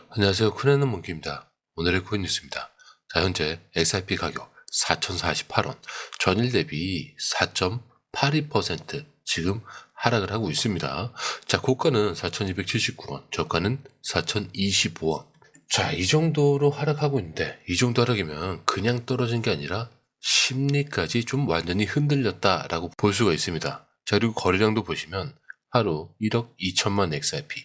안녕하세요. 큰애는 몽키입니다. 오늘의 코인 뉴스입니다. 자, 현재 XRP 가격 4,048원, 전일 대비 4.82% 지금 하락을 하고 있습니다. 자, 고가는 4,279원, 저가는 4,025원. 자, 이 정도로 하락하고 있는데, 이 정도 하락이면 그냥 떨어진 게 아니라 심리까지 좀 완전히 흔들렸다라고 볼 수가 있습니다. 자, 그리고 거래량도 보시면 하루 1억 2천만 XRP,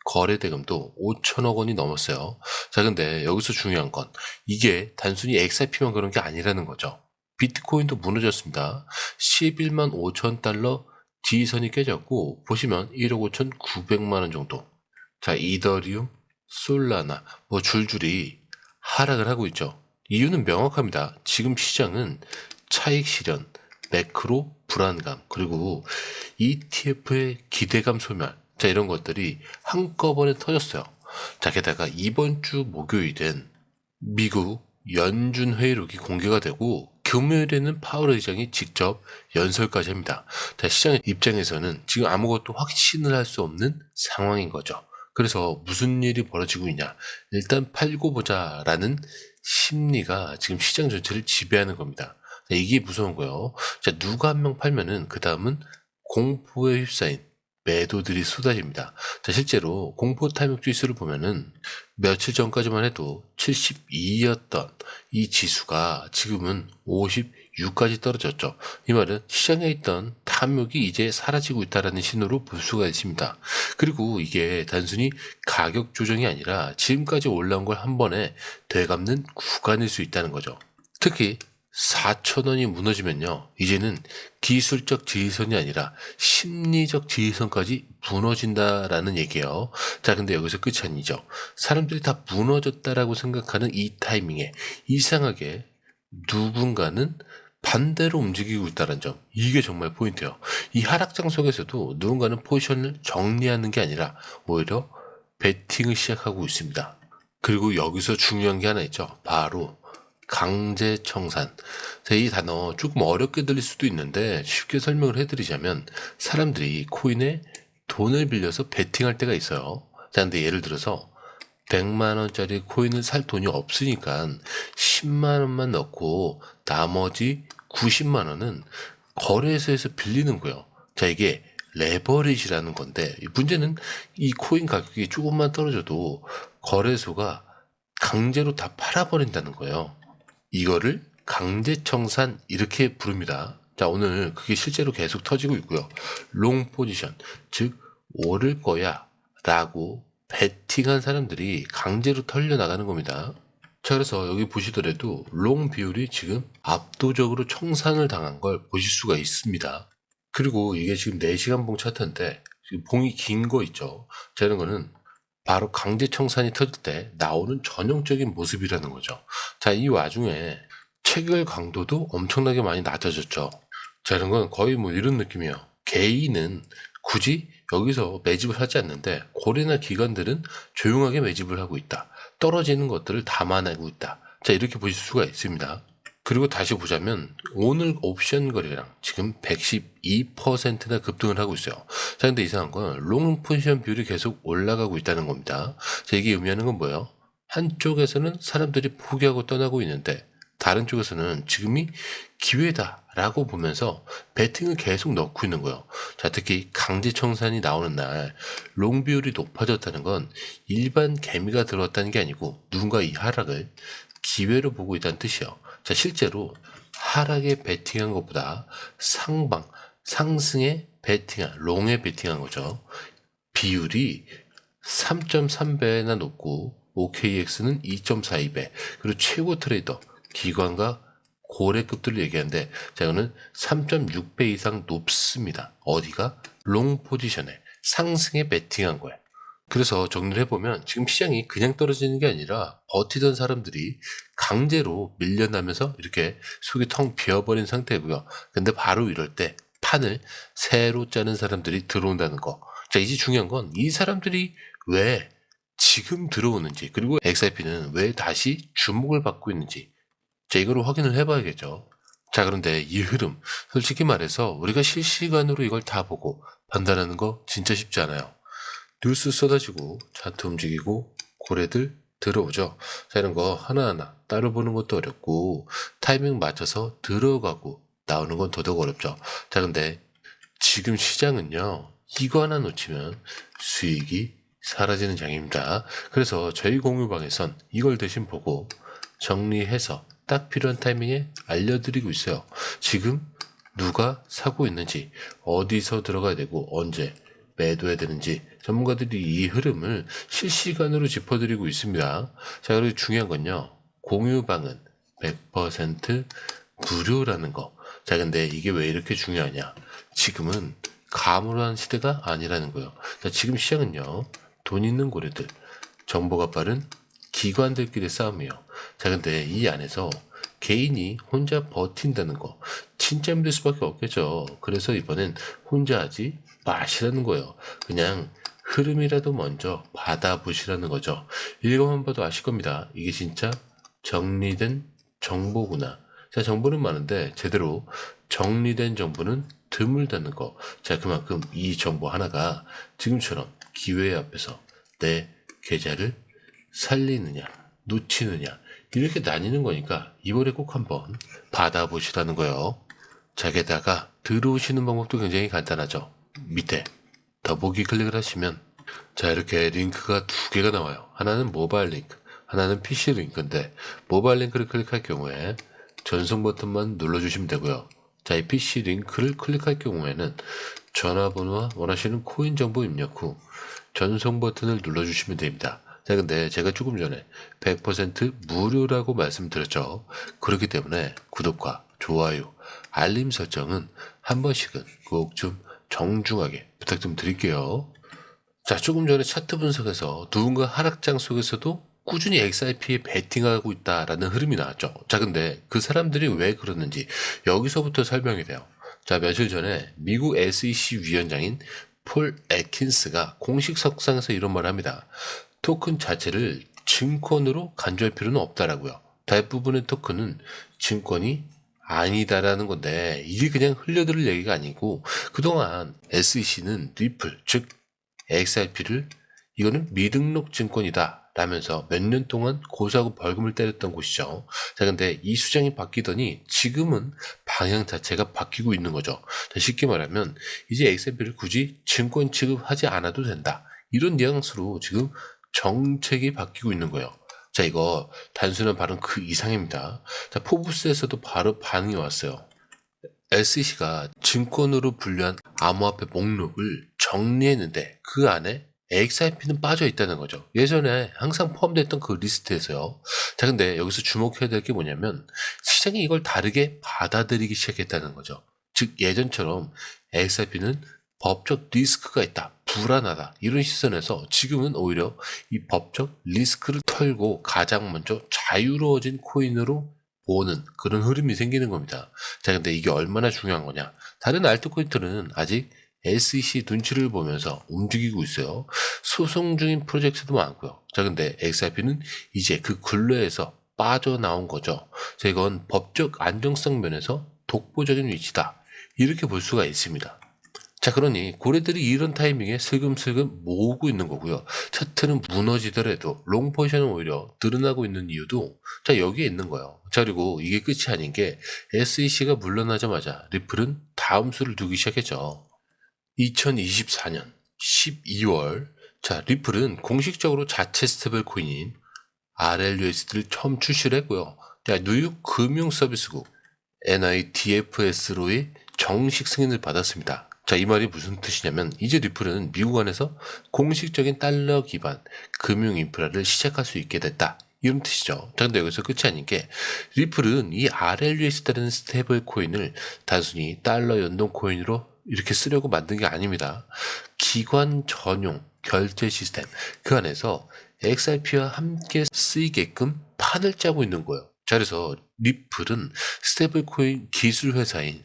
거래 대금도 5천억 원이 넘었어요. 자, 근데 여기서 중요한 건 이게 단순히 XRP만 그런 게 아니라는 거죠. 비트코인도 무너졌습니다. 11만 5천 달러 지지선이 깨졌고, 보시면 1억 5천 9백만 원 정도. 자, 이더리움, 솔라나 뭐 줄줄이 하락을 하고 있죠. 이유는 명확합니다. 지금 시장은 차익 실현, 매크로 불안감, 그리고 ETF의 기대감 소멸, 자, 이런 것들이 한꺼번에 터졌어요. 자, 게다가 이번 주 목요일엔 미국 연준 회의록이 공개가 되고, 금요일에는 파월 의장이 직접 연설까지 합니다. 자, 시장 입장에서는 지금 아무것도 확신을 할 수 없는 상황인 거죠. 그래서 무슨 일이 벌어지고 있냐, 일단 팔고 보자라는 심리가 지금 시장 전체를 지배하는 겁니다. 자, 이게 무서운 거예요. 자, 누가 한 명 팔면은 그 다음은 공포에 휩싸인 매도들이 쏟아집니다. 자, 실제로 공포 타이밍 지수를 보면은 며칠 전까지만 해도 72였던 이 지수가 지금은 56까지 떨어졌죠. 이 말은 시장에 있던 탐욕이 이제 사라지고 있다는 신호로 볼 수가 있습니다. 그리고 이게 단순히 가격 조정이 아니라 지금까지 올라온 걸 한 번에 되갚는 구간일 수 있다는 거죠. 특히 4,000원이 무너지면요, 이제는 기술적 지지선이 아니라 심리적 지지선까지 무너진다라는 얘기예요. 자, 근데 여기서 끝이 아니죠. 사람들이 다 무너졌다라고 생각하는 이 타이밍에 이상하게 누군가는 반대로 움직이고 있다는 점, 이게 정말 포인트예요. 이 하락장 속에서도 누군가는 포지션을 정리하는 게 아니라 오히려 베팅을 시작하고 있습니다. 그리고 여기서 중요한 게 하나 있죠. 바로 강제청산. 이 단어 조금 어렵게 들릴 수도 있는데 쉽게 설명을 해드리자면, 사람들이 코인에 돈을 빌려서 베팅할 때가 있어요. 자, 근데 예를 들어서 100만 원짜리 코인을 살 돈이 없으니까 10만 원만 넣고 나머지 90만 원은 거래소에서 빌리는 거예요. 자, 이게 레버리지라는 건데, 문제는 이 코인 가격이 조금만 떨어져도 거래소가 강제로 다 팔아버린다는 거예요. 이거를 강제청산 이렇게 부릅니다. 자, 오늘 그게 실제로 계속 터지고 있고요. 롱 포지션, 즉 오를 거야 라고 베팅한 사람들이 강제로 털려나가는 겁니다. 자, 그래서 여기 보시더라도 롱 비율이 지금 압도적으로 청산을 당한 걸 보실 수가 있습니다. 그리고 이게 지금 4시간 봉 차트인데 지금 봉이 긴 거 있죠. 자, 이런 거는 바로 강제 청산이 터질 때 나오는 전형적인 모습이라는 거죠. 자, 이 와중에 체결 강도도 엄청나게 많이 낮아졌죠. 자, 이런 건 거의 뭐 이런 느낌이에요. 개인은 굳이 여기서 매집을 하지 않는데 고래나 기관들은 조용하게 매집을 하고 있다. 떨어지는 것들을 담아내고 있다. 자, 이렇게 보실 수가 있습니다. 그리고 다시 보자면 오늘 옵션 거래량 지금 112%나 급등을 하고 있어요. 자, 근데 이상한 건 롱 포지션 비율이 계속 올라가고 있다는 겁니다. 자, 이게 의미하는 건 뭐예요? 한쪽에서는 사람들이 포기하고 떠나고 있는데 다른 쪽에서는 지금이 기회다라고 보면서 베팅을 계속 넣고 있는 거예요. 자, 특히 강제 청산이 나오는 날 롱 비율이 높아졌다는 건 일반 개미가 들어왔다는 게 아니고 누군가 이 하락을 기회로 보고 있다는 뜻이에요. 자, 실제로 하락에 베팅한 것보다 상승에 베팅한, 롱에 베팅한 거죠. 비율이 3.3배나 높고 OKX는 2.42배, 그리고 최고 트레이더, 기관과 고래급들을 얘기하는데, 자, 이거는 3.6배 이상 높습니다. 어디가? 롱 포지션에 상승에 베팅한 거예요. 그래서 정리를 해보면 지금 시장이 그냥 떨어지는 게 아니라 버티던 사람들이 강제로 밀려나면서 이렇게 속이 텅 비어버린 상태고요. 근데 바로 이럴 때 판을 새로 짜는 사람들이 들어온다는 거. 자, 이제 중요한 건 이 사람들이 왜 지금 들어오는지, 그리고 XRP는 왜 다시 주목을 받고 있는지, 자, 이거를 확인을 해봐야겠죠. 자, 그런데 이 흐름, 솔직히 말해서 우리가 실시간으로 이걸 다 보고 판단하는 거 진짜 쉽지 않아요. 뉴스 쏟아지고 차트 움직이고 고래들 들어오죠. 자, 이런 거 하나하나 따로 보는 것도 어렵고 타이밍 맞춰서 들어가고 나오는 건 더더욱 어렵죠. 자, 근데 지금 시장은요, 이거 하나 놓치면 수익이 사라지는 장입니다. 그래서 저희 공유방에선 이걸 대신 보고 정리해서 딱 필요한 타이밍에 알려드리고 있어요. 지금 누가 사고 있는지, 어디서 들어가야 되고 언제 매도해야 되는지 전문가들이 이 흐름을 실시간으로 짚어드리고 있습니다. 자, 그리고 중요한 건요, 공유방은 100% 무료라는 거. 자, 근데 이게 왜 이렇게 중요하냐? 지금은 가물한 시대가 아니라는 거예요. 자, 지금 시장은요, 돈 있는 고래들, 정보가 빠른 기관들끼리 싸움이에요. 자, 근데 이 안에서 개인이 혼자 버틴다는 거 진짜 힘들 수밖에 없겠죠. 그래서 이번엔 혼자 하지 마시라는 거예요. 그냥 흐름이라도 먼저 받아보시라는 거죠. 읽어만 봐도 아실 겁니다. 이게 진짜 정리된 정보구나. 자, 정보는 많은데 제대로 정리된 정보는 드물다는 거. 자, 그만큼 이 정보 하나가 지금처럼 기회 앞에서 내 계좌를 살리느냐 놓치느냐 이렇게 나뉘는 거니까 이번에 꼭 한번 받아보시라는 거예요. 자, 게다가 들어오시는 방법도 굉장히 간단하죠. 밑에 더보기 클릭을 하시면 자, 이렇게 링크가 두 개가 나와요. 하나는 모바일 링크, 하나는 PC 링크인데 모바일 링크를 클릭할 경우에 전송 버튼만 눌러주시면 되고요. 자, 이 PC 링크를 클릭할 경우에는 전화번호와 원하시는 코인 정보 입력 후 전송 버튼을 눌러주시면 됩니다. 자, 근데 제가 조금 전에 100% 무료라고 말씀드렸죠. 그렇기 때문에 구독과 좋아요, 알림 설정은 한 번씩은 꼭 좀 정중하게 부탁 좀 드릴게요. 자, 조금 전에 차트 분석에서 누군가 하락장 속에서도 꾸준히 XRP에 베팅하고 있다라는 흐름이 나왔죠. 자, 근데 그 사람들이 왜 그러는지 여기서부터 설명이 돼요. 자, 며칠 전에 미국 SEC 위원장인 폴 애킨스가 공식 석상에서 이런 말을 합니다. 토큰 자체를 증권으로 간주할 필요는 없다라고요. 대부분의 토큰은 증권이 아니다라는 건데 이게 그냥 흘려들을 얘기가 아니고 그동안 SEC는 리플, 즉 XRP를 이거는 미등록 증권이다 라면서 몇 년 동안 고소하고 벌금을 때렸던 곳이죠. 자, 근데 이 수장이 바뀌더니 지금은 방향 자체가 바뀌고 있는 거죠. 자, 쉽게 말하면 이제 XRP를 굳이 증권 취급하지 않아도 된다. 이런 뉘앙스로 지금 정책이 바뀌고 있는 거예요. 자, 이거 단순한 발언 그 이상입니다. 자, 포브스에서도 바로 반응이 왔어요. SEC가 증권으로 분류한 암호화폐 목록을 정리했는데 그 안에 XRP는 빠져 있다는 거죠. 예전에 항상 포함됐던 그 리스트에서요. 자, 근데 여기서 주목해야 될 게 뭐냐면 시장이 이걸 다르게 받아들이기 시작했다는 거죠. 즉 예전처럼 XRP는 법적 리스크가 있다, 불안하다 이런 시선에서 지금은 오히려 이 법적 리스크를 털고 가장 먼저 자유로워진 코인으로 보는 그런 흐름이 생기는 겁니다. 자, 근데 이게 얼마나 중요한 거냐? 다른 알트코인들은 아직 SEC 눈치를 보면서 움직이고 있어요. 소송 중인 프로젝트도 많고요. 자, 근데 XRP는 이제 그 굴레에서 빠져나온 거죠. 자, 이건 법적 안정성 면에서 독보적인 위치다. 이렇게 볼 수가 있습니다. 자, 그러니 고래들이 이런 타이밍에 슬금슬금 모으고 있는 거고요. 차트는 무너지더라도 롱 포지션은 오히려 늘어나고 있는 이유도 자, 여기에 있는 거예요. 자, 그리고 이게 끝이 아닌 게 SEC가 물러나자마자 리플은 다음 수를 두기 시작했죠. 2024년 12월 자, 리플은 공식적으로 자체 스테이블 코인인 RLUSD를 처음 출시를 했고요. 자, 뉴욕 금융서비스국 NIDFS로의 정식 승인을 받았습니다. 자, 이 말이 무슨 뜻이냐면 이제 리플은 미국 안에서 공식적인 달러 기반 금융 인프라를 시작할 수 있게 됐다. 이런 뜻이죠. 자, 근데 여기서 끝이 아닌 게 리플은 이 RLUSD라는 스테이블 코인을 단순히 달러 연동 코인으로 이렇게 쓰려고 만든 게 아닙니다. 기관 전용 결제 시스템 그 안에서 XRP와 함께 쓰이게끔 판을 짜고 있는 거예요. 자, 그래서 리플은 스테이블 코인 기술 회사인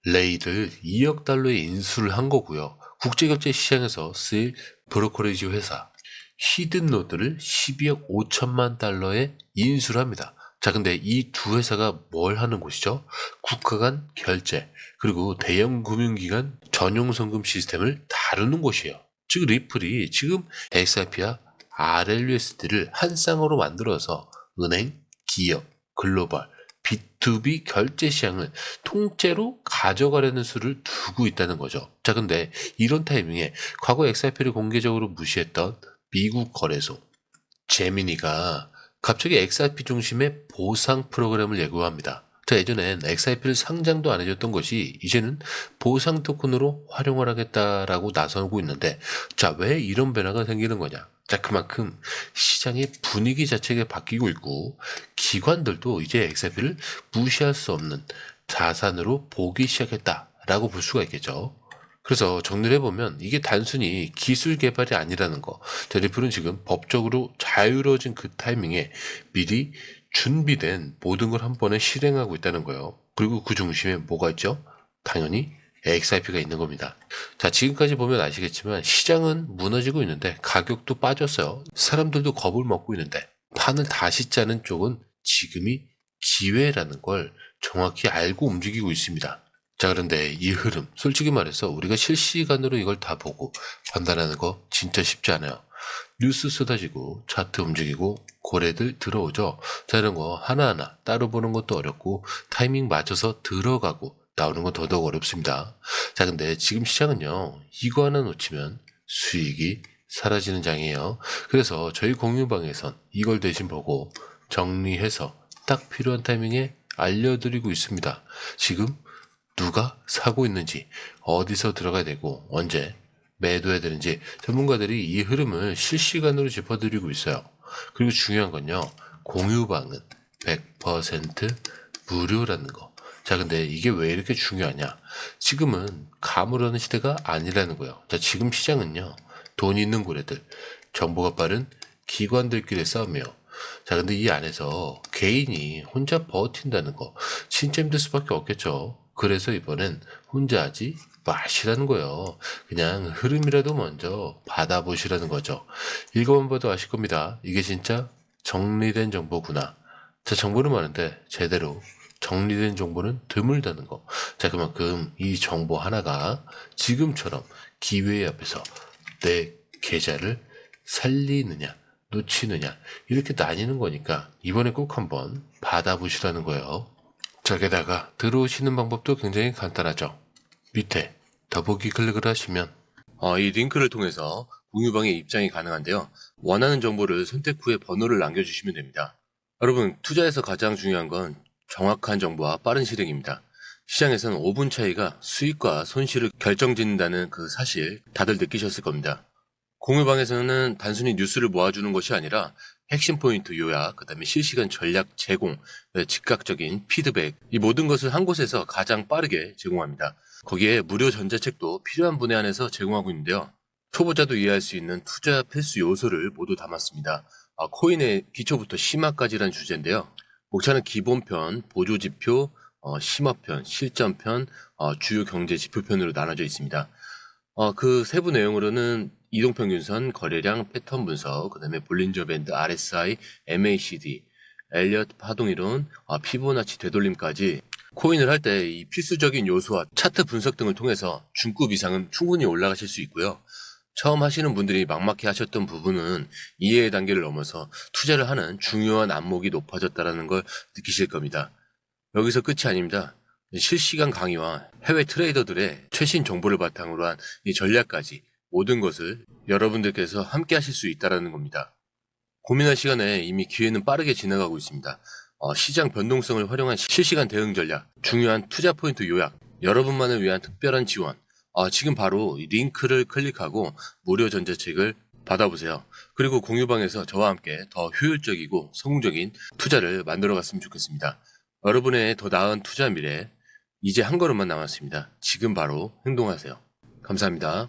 레이를 2억 달러에 인수를 한 거고요. 국제결제 시장에서 쓰일 브로커리지 회사 히든노드를 12억 5천만 달러에 인수를 합니다. 자, 근데 이 두 회사가 뭘 하는 곳이죠? 국가 간 결제 그리고 대형 금융기관 전용 송금 시스템을 다루는 곳이에요. 즉 리플이 지금 XRP와 RLUSD를 한 쌍으로 만들어서 은행, 기업, 글로벌, B2B 결제 시장을 통째로 가져가려는 수를 두고 있다는 거죠. 자, 근데 이런 타이밍에 과거 XRP를 공개적으로 무시했던 미국 거래소 제미니가 갑자기 XRP 중심의 보상 프로그램을 예고합니다. 자, 예전엔 XRP를 상장도 안 해줬던 것이 이제는 보상 토큰으로 활용을 하겠다라고 나서고 있는데, 자, 왜 이런 변화가 생기는 거냐? 자, 그만큼 시장의 분위기 자체가 바뀌고 있고 기관들도 이제 XRP를 무시할 수 없는 자산으로 보기 시작했다라고 볼 수가 있겠죠. 그래서 정리를 해보면 이게 단순히 기술 개발이 아니라는 거. 리플은 지금 법적으로 자유로워진 그 타이밍에 미리 준비된 모든 걸 한 번에 실행하고 있다는 거예요. 그리고 그 중심에 뭐가 있죠? 당연히 XRP가 있는 겁니다. 자, 지금까지 보면 아시겠지만 시장은 무너지고 있는데 가격도 빠졌어요. 사람들도 겁을 먹고 있는데 판을 다시 짜는 쪽은 지금이 기회라는 걸 정확히 알고 움직이고 있습니다. 자, 그런데 이 흐름, 솔직히 말해서 우리가 실시간으로 이걸 다 보고 판단하는 거 진짜 쉽지 않아요. 뉴스 쏟아지고 차트 움직이고 고래들 들어오죠. 자, 이런 거 하나하나 따로 보는 것도 어렵고 타이밍 맞춰서 들어가고 나오는 건 더더욱 어렵습니다. 자, 근데 지금 시장은요, 이거 하나 놓치면 수익이 사라지는 장이에요. 그래서 저희 공유방에선 이걸 대신 보고 정리해서 딱 필요한 타이밍에 알려드리고 있습니다. 지금 누가 사고 있는지, 어디서 들어가야 되고 언제 매도해야 되는지 전문가들이 이 흐름을 실시간으로 짚어드리고 있어요. 그리고 중요한 건요, 공유방은 100% 무료라는 거. 자, 근데 이게 왜 이렇게 중요하냐? 지금은 가물하는 시대가 아니라는 거예요. 자, 지금 시장은요, 돈 있는 고래들, 정보가 빠른 기관들끼리의 싸움이에요. 자, 근데 이 안에서 개인이 혼자 버틴다는 거 진짜 힘들 수밖에 없겠죠. 그래서 이번엔 혼자 하지 마시라는 거예요. 그냥 흐름이라도 먼저 받아보시라는 거죠. 읽어만 봐도 아실 겁니다. 이게 진짜 정리된 정보구나. 자, 정보는 많은데 제대로 정리된 정보는 드물다는 거. 자, 그만큼 이 정보 하나가 지금처럼 기회 앞에서 내 계좌를 살리느냐 놓치느냐 이렇게 나뉘는 거니까 이번에 꼭 한번 받아보시라는 거예요. 자, 게다가 들어오시는 방법도 굉장히 간단하죠. 밑에 더보기 클릭을 하시면 이 링크를 통해서 공유방에 입장이 가능한데요. 원하는 정보를 선택 후에 번호를 남겨주시면 됩니다. 여러분, 투자에서 가장 중요한 건 정확한 정보와 빠른 실행입니다. 시장에서는 5분 차이가 수익과 손실을 결정짓는다는 그 사실 다들 느끼셨을 겁니다. 공유방에서는 단순히 뉴스를 모아주는 것이 아니라 핵심 포인트 요약, 그 다음에 실시간 전략 제공, 즉각적인 피드백, 이 모든 것을 한 곳에서 가장 빠르게 제공합니다. 거기에 무료 전자책도 필요한 분야 안에서 제공하고 있는데요. 초보자도 이해할 수 있는 투자 필수 요소를 모두 담았습니다. 코인의 기초부터 심화까지란 주제인데요. 목차는 기본편, 보조지표, 심화편, 실전편, 주요 경제 지표편으로 나눠져 있습니다. 그 세부 내용으로는 이동평균선, 거래량, 패턴 분석, 그 다음에 볼린저 밴드, RSI, MACD, 엘리엇 파동이론, 피보나치 되돌림까지 코인을 할 때 이 필수적인 요소와 차트 분석 등을 통해서 중급 이상은 충분히 올라가실 수 있고요. 처음 하시는 분들이 막막해 하셨던 부분은 이해의 단계를 넘어서 투자를 하는 중요한 안목이 높아졌다는 걸 느끼실 겁니다. 여기서 끝이 아닙니다. 실시간 강의와 해외 트레이더들의 최신 정보를 바탕으로 한 이 전략까지 모든 것을 여러분들께서 함께 하실 수 있다는 겁니다. 고민할 시간에 이미 기회는 빠르게 지나가고 있습니다. 시장 변동성을 활용한 실시간 대응 전략, 중요한 투자 포인트 요약, 여러분만을 위한 특별한 지원, 지금 바로 이 링크를 클릭하고 무료 전자책을 받아보세요. 그리고 공유방에서 저와 함께 더 효율적이고 성공적인 투자를 만들어 갔으면 좋겠습니다. 여러분의 더 나은 투자 미래, 이제 한 걸음만 남았습니다. 지금 바로 행동하세요. 감사합니다.